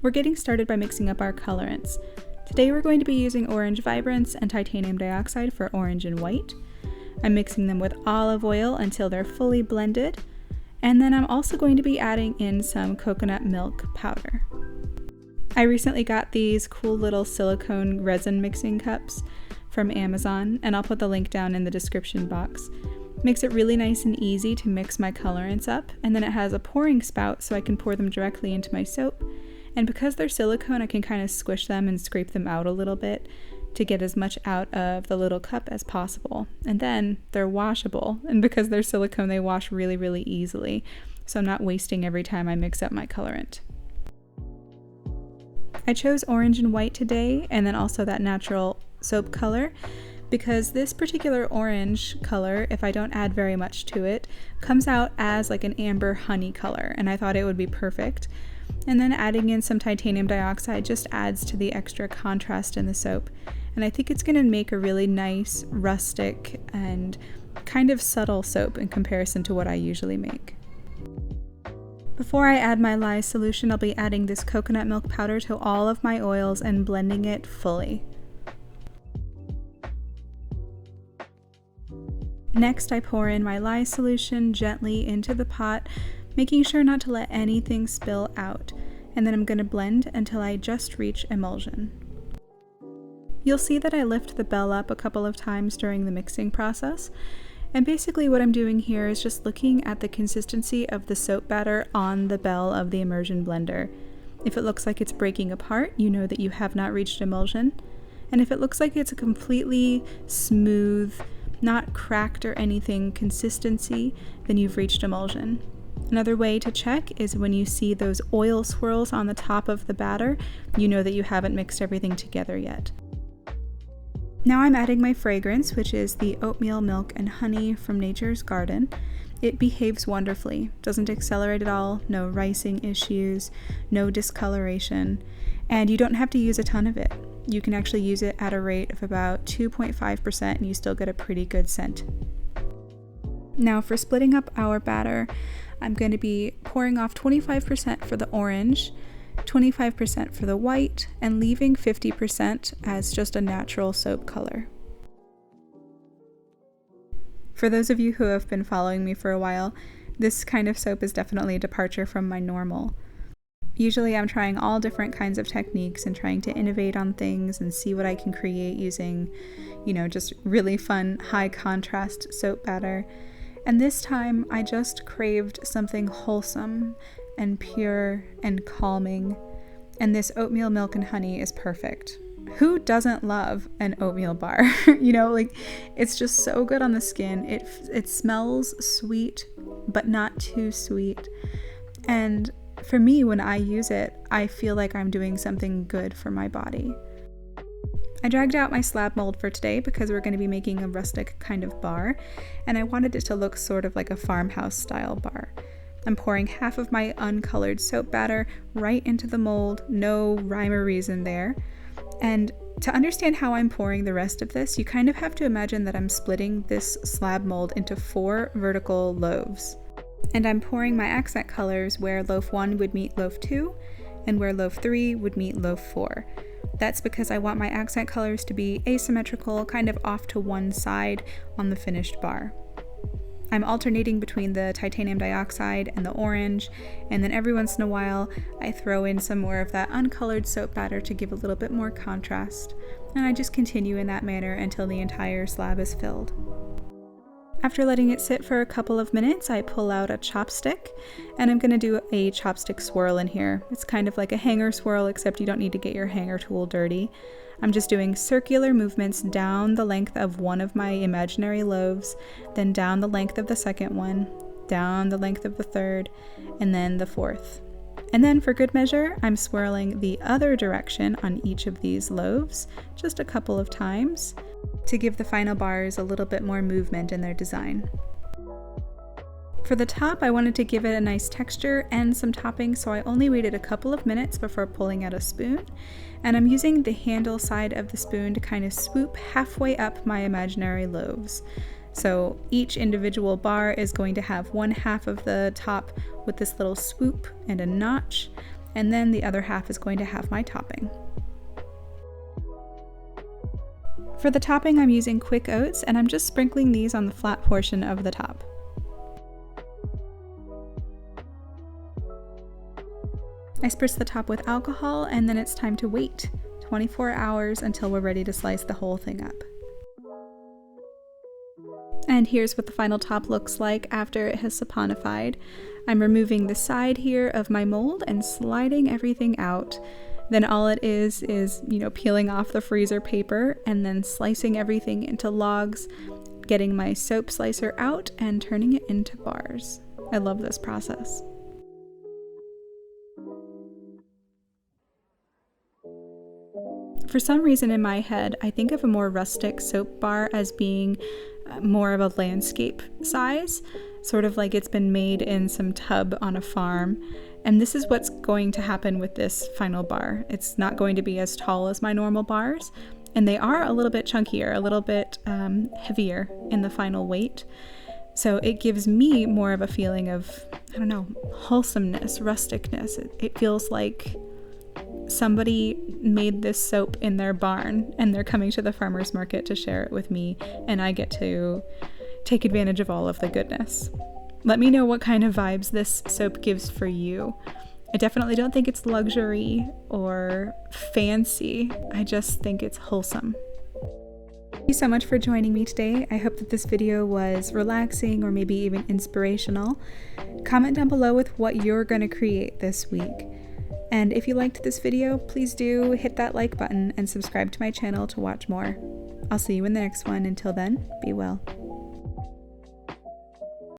We're getting started by mixing up our colorants. Today we're going to be using orange vibrance and titanium dioxide for orange and white. I'm mixing them with olive oil until they're fully blended, and then I'm also going to be adding in some coconut milk powder. I recently got these cool little silicone resin mixing cups from Amazon, and I'll put the link down in the description box. Makes it really nice and easy to mix my colorants up, and then it has a pouring spout so I can pour them directly into my soap. And because they're silicone, I can kind of squish them and scrape them out a little bit to get as much out of the little cup as possible. And then they're washable, and because they're silicone, they wash really, really easily, so I'm not wasting every time I mix up my colorant. I chose orange and white today, and then also that natural soap color, because this particular orange color, if I don't add very much to it, comes out as like an amber honey color, and I thought it would be perfect. And then adding in some titanium dioxide just adds to the extra contrast in the soap. And I think it's going to make a really nice, rustic, and kind of subtle soap in comparison to what I usually make. Before I add my lye solution, I'll be adding this coconut milk powder to all of my oils and blending it fully. Next, I pour in my lye solution gently into the pot, making sure not to let anything spill out, and then I'm going to blend until I just reach emulsion. You'll see that I lift the bell up a couple of times during the mixing process, and basically what I'm doing here is just looking at the consistency of the soap batter on the bell of the immersion blender. If it looks like it's breaking apart, you know that you have not reached emulsion, and if it looks like it's a completely smooth, not cracked or anything consistency, then you've reached emulsion. Another way to check is when you see those oil swirls on the top of the batter, you know that you haven't mixed everything together yet. Now I'm adding my fragrance, which is the oatmeal, milk, and honey from Nature's Garden. It behaves wonderfully, doesn't accelerate at all, no ricing issues, no discoloration, and you don't have to use a ton of it. You can actually use it at a rate of about 2.5% and you still get a pretty good scent. Now for splitting up our batter, I'm going to be pouring off 25% for the orange, 25% for the white, and leaving 50% as just a natural soap color. For those of you who have been following me for a while, this kind of soap is definitely a departure from my normal. Usually I'm trying all different kinds of techniques and trying to innovate on things and see what I can create using, just really fun, high contrast soap batter. And this time I just craved something wholesome and pure and calming, and this oatmeal, milk, and honey is perfect. Who doesn't love an oatmeal bar? It's just so good on the skin. It smells sweet, but not too sweet. And for me, when I use it, I feel like I'm doing something good for my body. I dragged out my slab mold for today because we're going to be making a rustic kind of bar, and I wanted it to look sort of like a farmhouse style bar. I'm pouring half of my uncolored soap batter right into the mold, no rhyme or reason there. And to understand how I'm pouring the rest of this, you kind of have to imagine that I'm splitting this slab mold into 4 vertical loaves. And I'm pouring my accent colors where loaf 1 would meet loaf 2, and where loaf 3 would meet loaf 4. That's because I want my accent colors to be asymmetrical, kind of off to one side on the finished bar. I'm alternating between the titanium dioxide and the orange, and then every once in a while I throw in some more of that uncolored soap batter to give a little bit more contrast, and I just continue in that manner until the entire slab is filled. After letting it sit for a couple of minutes, I pull out a chopstick, and I'm going to do a chopstick swirl in here. It's kind of like a hanger swirl, except you don't need to get your hanger tool dirty. I'm just doing circular movements down the length of one of my imaginary loaves, then down the length of the second one, down the length of the third, and then the fourth. And then for good measure, I'm swirling the other direction on each of these loaves, just a couple of times, to give the final bars a little bit more movement in their design. For the top, I wanted to give it a nice texture and some topping, so I only waited a couple of minutes before pulling out a spoon, and I'm using the handle side of the spoon to kind of swoop halfway up my imaginary loaves. So each individual bar is going to have one half of the top with this little swoop and a notch, and then the other half is going to have my topping. For the topping, I'm using quick oats, and I'm just sprinkling these on the flat portion of the top. I spritz the top with alcohol, and then it's time to wait 24 hours until we're ready to slice the whole thing up. And here's what the final top looks like after it has saponified. I'm removing the side here of my mold and sliding everything out. Then all it is, peeling off the freezer paper and then slicing everything into logs, getting my soap slicer out and turning it into bars. I love this process. For some reason in my head, I think of a more rustic soap bar as being more of a landscape size, sort of like it's been made in some tub on a farm. And this is what's going to happen with this final bar. It's not going to be as tall as my normal bars, and they are a little bit chunkier, a little bit heavier in the final weight. So it gives me more of a feeling of, wholesomeness, rusticness. It feels like somebody made this soap in their barn and they're coming to the farmer's market to share it with me, and I get to take advantage of all of the goodness. Let me know what kind of vibes this soap gives for you. I definitely don't think it's luxury or fancy. I just think it's wholesome. Thank you so much for joining me today. I hope that this video was relaxing or maybe even inspirational. Comment down below with what you're going to create this week. And if you liked this video, please do hit that like button and subscribe to my channel to watch more. I'll see you in the next one. Until then, be well.